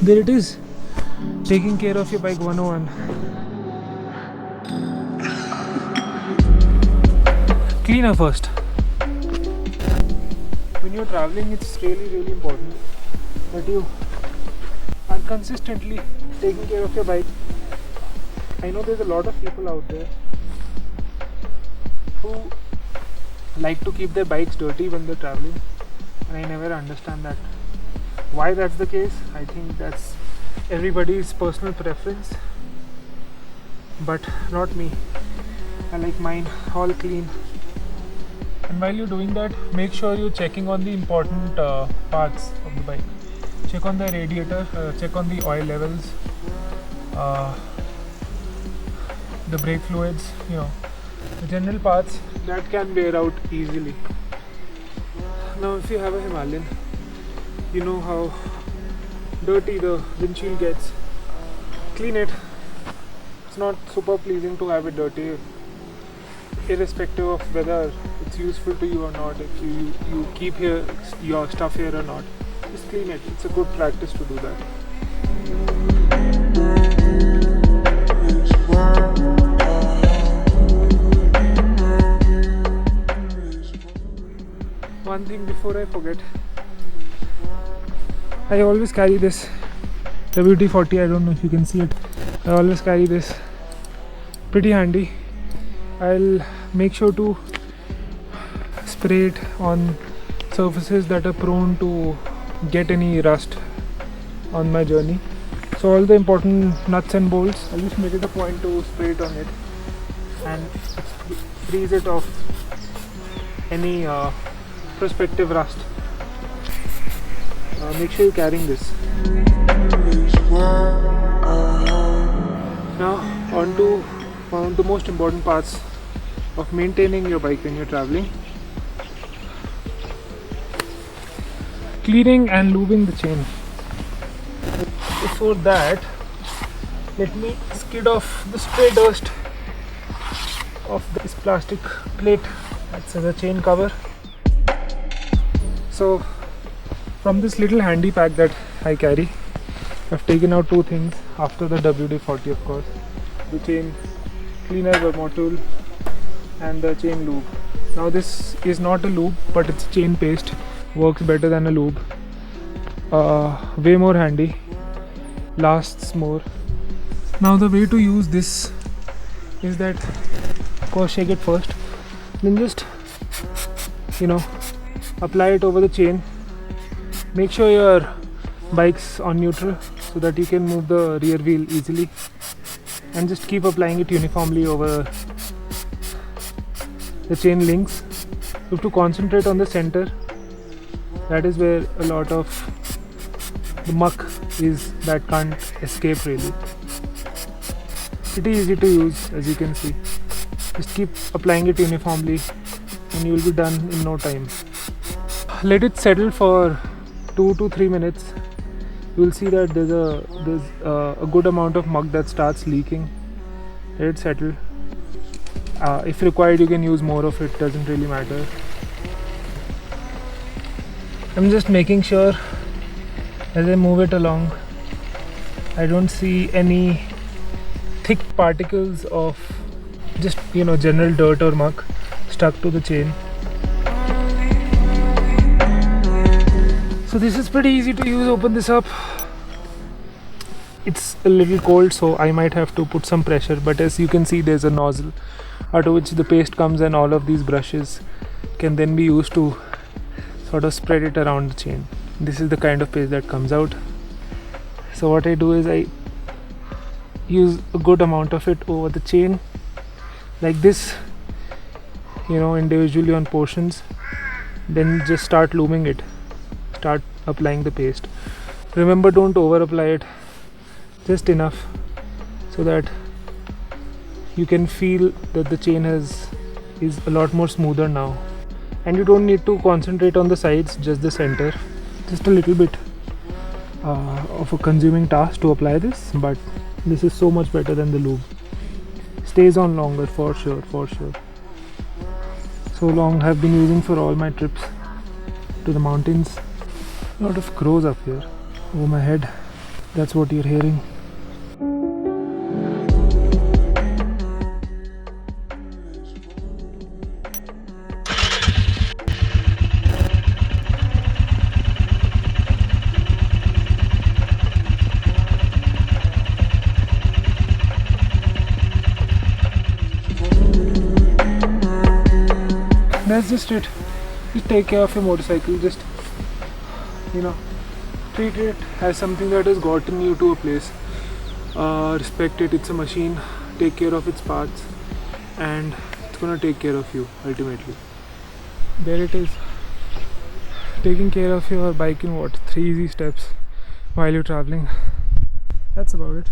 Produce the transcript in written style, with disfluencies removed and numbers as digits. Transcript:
There it is, taking care of your bike 101. Cleaner first. When you're traveling, it's really important that you are consistently taking care of your bike. I know there's a lot of people out there who like to keep their bikes dirty when they're traveling, and I never understand that. Why that's the case, I think that's everybody's personal preference, but not me. I like mine all clean. And while you're doing that, make sure you're checking on the important parts of the bike. Check on the radiator, check on the oil levels, the brake fluids, the general parts that can wear out easily. Now if you have a Himalayan, you know how dirty the windshield gets. Clean it. It's not super pleasing to have it dirty, irrespective of whether it's useful to you or not. If you keep your stuff here or not, just clean it. It's a good practice to do that. One thing before I forget, I always carry this WD-40. I don't know if you can see it. I always carry this. Pretty handy. I'll make sure to spray it on surfaces that are prone to get any rust on my journey. So all the important nuts and bolts, I'll just make it a point to spray it on it and freeze it off any prospective rust. Make sure you're carrying this. Now on to one of the most important parts of maintaining your bike when you're traveling: cleaning and lubing the chain. Before that, let me skid off the spray dust of this plastic plate that's as a chain cover. So from this little handy pack that I carry, I've taken out two things after the WD-40, of course: the chain cleaner, the tool, and the chain lube. Now this is not a lube, but it's chain paste. Works better than a lube. Way more handy, lasts more. Now the way to use this is that, of course, shake it first, then just apply it over the chain. Make sure your bike's on neutral so that you can move the rear wheel easily, and just keep applying it uniformly over the chain links. You have to concentrate on the center. That is where a lot of the muck is that can't escape really. Pretty easy to use, as you can see. Just keep applying it uniformly and you will be done in no time. Let it settle for 2 to 3 minutes. You will see that there's a good amount of muck that starts leaking. Let it settle. If required, you can use more of it, doesn't really matter. I'm just making sure as I move it along, I don't see any thick particles of just general dirt or muck stuck to the chain. So this is pretty easy to use. Open this up. It's a little cold, so I might have to put some pressure, but as you can see, there's a nozzle out of which the paste comes, and all of these brushes can then be used to sort of spread it around the chain. This is the kind of paste that comes out. So what I do is I use a good amount of it over the chain like this, individually on portions, then just start lubing it, start applying the paste. Remember, don't over apply it, just enough so that you can feel that the chain is a lot more smoother now. And you don't need to concentrate on the sides, just the center. Just a little bit of a consuming task to apply this, but this is so much better than the lube. Stays on longer for sure. So long, I've been using for all my trips to the mountains. A lot of crows up here over my head. That's what you're hearing. That's just it. Just take care of your motorcycle. Just, you know, treat it as something that has gotten you to a place. Respect it. It's a machine. Take care of its parts, and it's gonna take care of you ultimately. There it is. Taking care of your bike in what? 3 easy steps while you're traveling. That's about it.